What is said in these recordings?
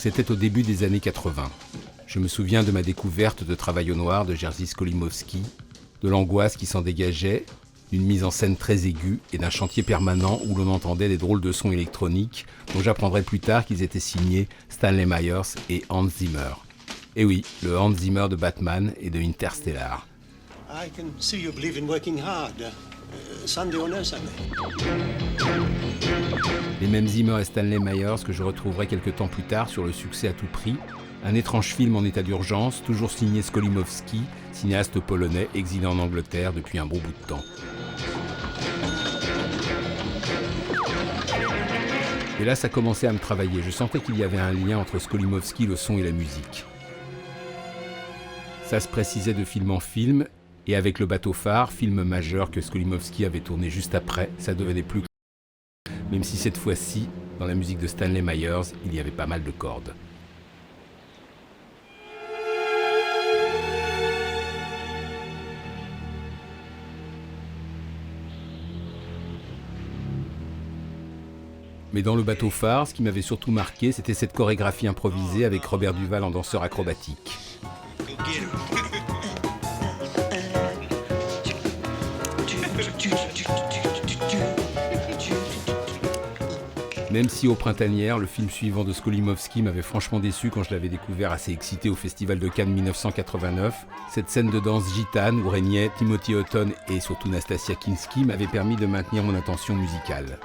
C'était au début des années 80. Je me souviens de ma découverte de Travail au noir de Jerzy Skolimowski, de l'angoisse qui s'en dégageait, d'une mise en scène très aiguë et d'un chantier permanent où l'on entendait des drôles de sons électroniques dont j'apprendrai plus tard qu'ils étaient signés Stanley Myers et Hans Zimmer. Et oui, le Hans Zimmer de Batman et de Interstellar. I can see you believe in working hard. Sunday or no Sunday. Les mêmes Zimmer et Stanley Myers que je retrouverai quelques temps plus tard sur Le succès à tout prix, un étrange film en état d'urgence, toujours signé Skolimowski, cinéaste polonais exilé en Angleterre depuis un bon bout de temps. Et là, ça commençait à me travailler. Je sentais qu'il y avait un lien entre Skolimowski, le son et la musique. Ça se précisait de film en film, et avec Le bateau phare, film majeur que Skolimowski avait tourné juste après, ça devenait plus clair. Même si cette fois-ci, dans la musique de Stanley Myers, il y avait pas mal de cordes. Mais dans Le bateau phare, ce qui m'avait surtout marqué, c'était cette chorégraphie improvisée avec Robert Duval en danseur acrobatique. Même si Aux Printanières, le film suivant de Skolimowski, m'avait franchement déçu quand je l'avais découvert assez excité au Festival de Cannes 1989, cette scène de danse gitane où régnaient Timothy Hutton et surtout Nastasia Kinski m'avait permis de maintenir mon attention musicale.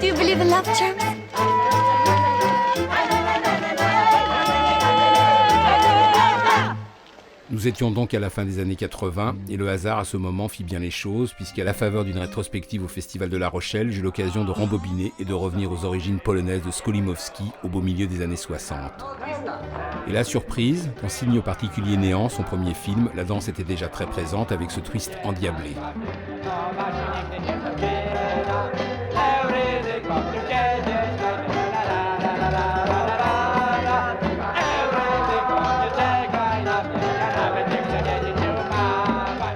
Do you believe in love charms? Nous étions donc à la fin des années 80 et le hasard à ce moment fit bien les choses puisqu'à la faveur d'une rétrospective au Festival de La Rochelle, j'eus l'occasion de rembobiner et de revenir aux origines polonaises de Skolimowski au beau milieu des années 60. Et la surprise, dans Signe particulier néant, son premier film, la danse était déjà très présente avec ce twist endiablé.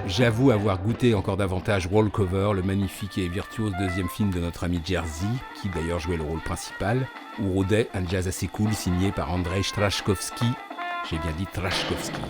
J'avoue avoir goûté encore davantage Roll Cover, le magnifique et virtuose deuxième film de notre ami Jerzy, qui d'ailleurs jouait le rôle principal, où rôdait un jazz assez cool signé par Andrzej Trzaskowski. J'ai bien dit Trzaskowski.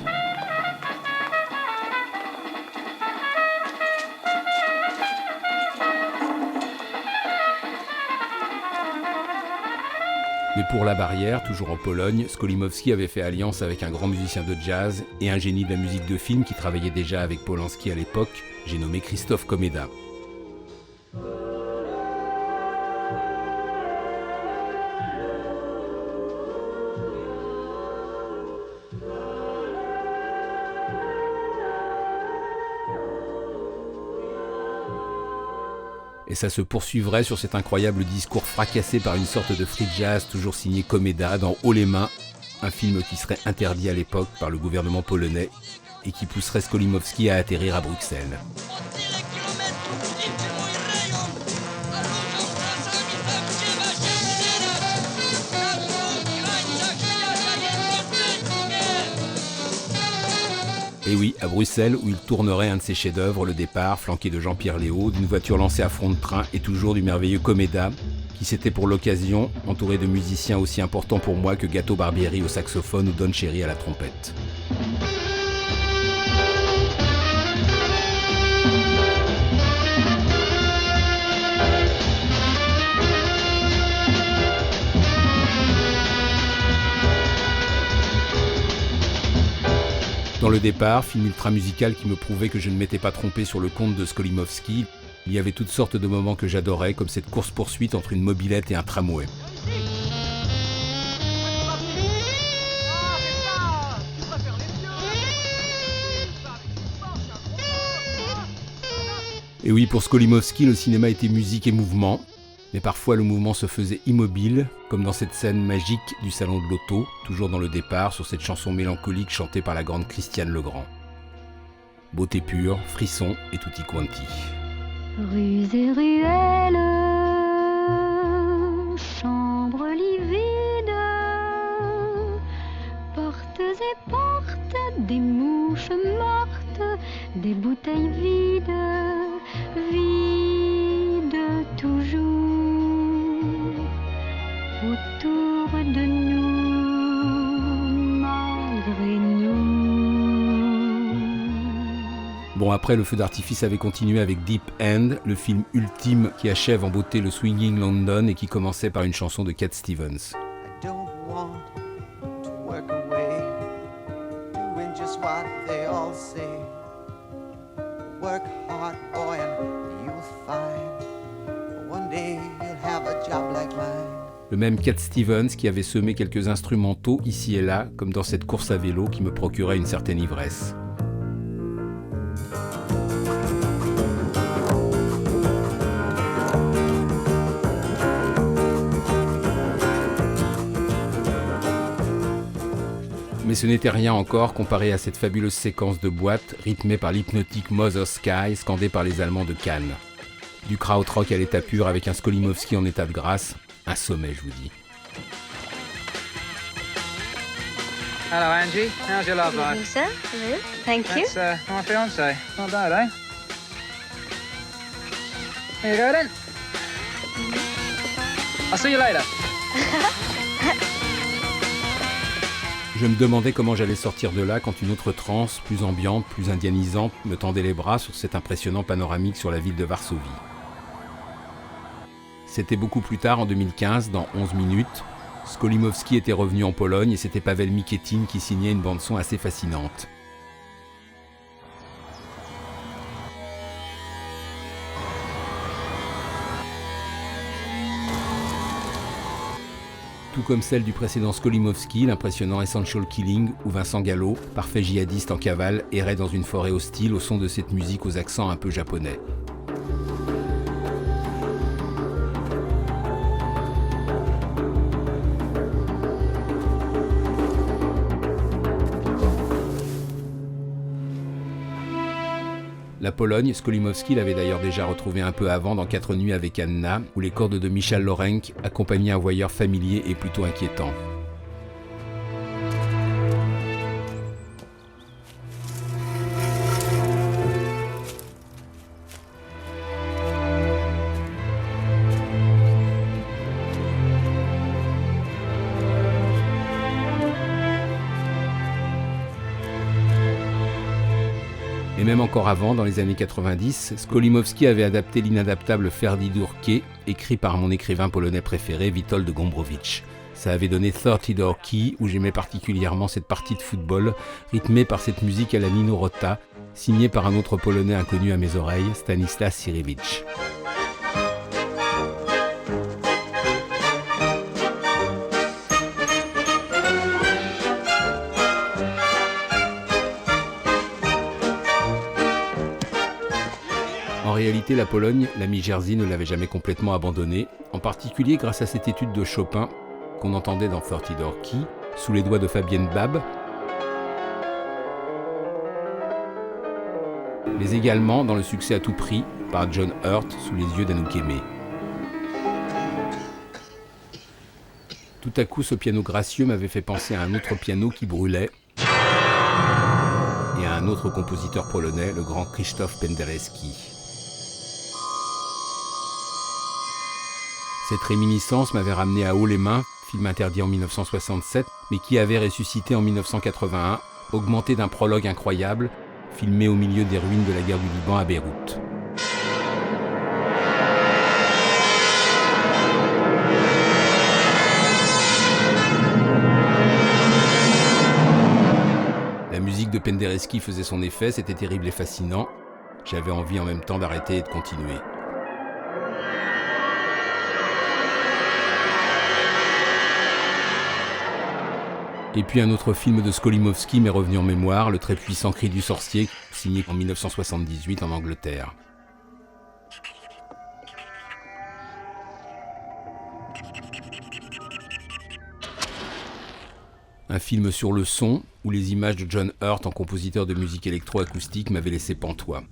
Mais pour La Barrière, toujours en Pologne, Skolimowski avait fait alliance avec un grand musicien de jazz et un génie de la musique de film qui travaillait déjà avec Polanski à l'époque, j'ai nommé Krzysztof Komeda. Et ça se poursuivrait sur cet incroyable discours fracassé par une sorte de free jazz toujours signé Komeda dans Haut les mains, un film qui serait interdit à l'époque par le gouvernement polonais et qui pousserait Skolimowski à atterrir à Bruxelles. Et oui, à Bruxelles, où il tournerait un de ses chefs-d'œuvre, Le départ, flanqué de Jean-Pierre Léaud, d'une voiture lancée à front de train et toujours du merveilleux Komeda, qui s'était pour l'occasion entouré de musiciens aussi importants pour moi que Gato Barbieri au saxophone ou Don Cherry à la trompette. Dans Le départ, film ultra-musical qui me prouvait que je ne m'étais pas trompé sur le compte de Skolimowski, il y avait toutes sortes de moments que j'adorais, comme cette course-poursuite entre une mobilette et un tramway. Et oui, pour Skolimowski, le cinéma était musique et mouvement, mais parfois le mouvement se faisait immobile, comme dans cette scène magique du salon de l'auto, toujours dans Le départ, sur cette chanson mélancolique chantée par la grande Christiane Legrand. Beauté pure, frisson et tutti quanti. Rues et ruelles, chambres livides, les portes, des mouches mortes, des bouteilles vides, vides toujours autour de nous, malgré nous. Bon, après, le feu d'artifice avait continué avec Deep End, le film ultime qui achève en beauté le Swinging London et qui commençait par une chanson de Cat Stevens. I don't want to work away, doing just what they all say. Work hard, boy, and you'll find one day you'll have a job like mine. Le même Cat Stevens qui avait semé quelques instrumentaux ici et là, comme dans cette course à vélo qui me procurait une certaine ivresse. Mais ce n'était rien encore comparé à cette fabuleuse séquence de boîte rythmée par l'hypnotique Mother Sky scandée par les Allemands de Cannes. Du krautrock à l'état pur avec un Skolimowski en état de grâce, un sommet je vous dis. Hello, Angie. How's your love life? sir. Hello. Thank you. That's my fiancée. Not bad, eh? Here you go, then. I'll see you later. Je me demandais comment j'allais sortir de là quand une autre transe, plus ambiante, plus indianisante, me tendait les bras sur cet impressionnant panoramique sur la ville de Varsovie. C'était beaucoup plus tard, en 2015, dans 11 minutes. Skolimowski était revenu en Pologne et c'était Paweł Mikietin qui signait une bande-son assez fascinante. Tout comme celle du précédent Skolimowski, l'impressionnant Essential Killing, où Vincent Gallo, parfait djihadiste en cavale, errait dans une forêt hostile au son de cette musique aux accents un peu japonais. La Pologne, Skolimowski l'avait d'ailleurs déjà retrouvé un peu avant dans 4 nuits avec Anna, où les cordes de Michal Lorenc accompagnaient un voyeur familier et plutôt inquiétant. Et même encore avant, dans les années 90, Skolimowski avait adapté l'inadaptable Ferdi Durke, écrit par mon écrivain polonais préféré, Witold Gombrowicz. Ça avait donné 30 Door Key, où j'aimais particulièrement cette partie de football, rythmée par cette musique à la Nino Rota, signée par un autre polonais inconnu à mes oreilles, Stanislas Sirewicz. En réalité, la Pologne, l'ami Jerzy ne l'avait jamais complètement abandonné, en particulier grâce à cette étude de Chopin qu'on entendait dans 30 Door Key, sous les doigts de Fabienne Bab, mais également dans le succès à tout prix par John Hurt sous les yeux d'Anouk Aimée. Tout à coup, ce piano gracieux m'avait fait penser à un autre piano qui brûlait et à un autre compositeur polonais, le grand Krzysztof Penderecki. Cette réminiscence m'avait ramené à Haut les mains, film interdit en 1967, mais qui avait ressuscité en 1981, augmenté d'un prologue incroyable, filmé au milieu des ruines de la guerre du Liban à Beyrouth. La musique de Penderecki faisait son effet, c'était terrible et fascinant. J'avais envie en même temps d'arrêter et de continuer. Et puis un autre film de Skolimowski m'est revenu en mémoire, le très puissant Cri du sorcier, signé en 1978 en Angleterre. Un film sur le son, où les images de John Hurt en compositeur de musique électroacoustique m'avaient laissé pantois.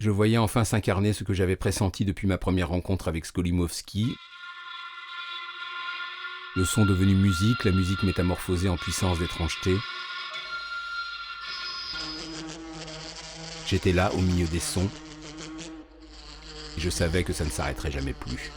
Je voyais enfin s'incarner ce que j'avais pressenti depuis ma première rencontre avec Skolimowski. Le son devenu musique, la musique métamorphosée en puissance d'étrangeté. J'étais là, au milieu des sons, et je savais que ça ne s'arrêterait jamais plus.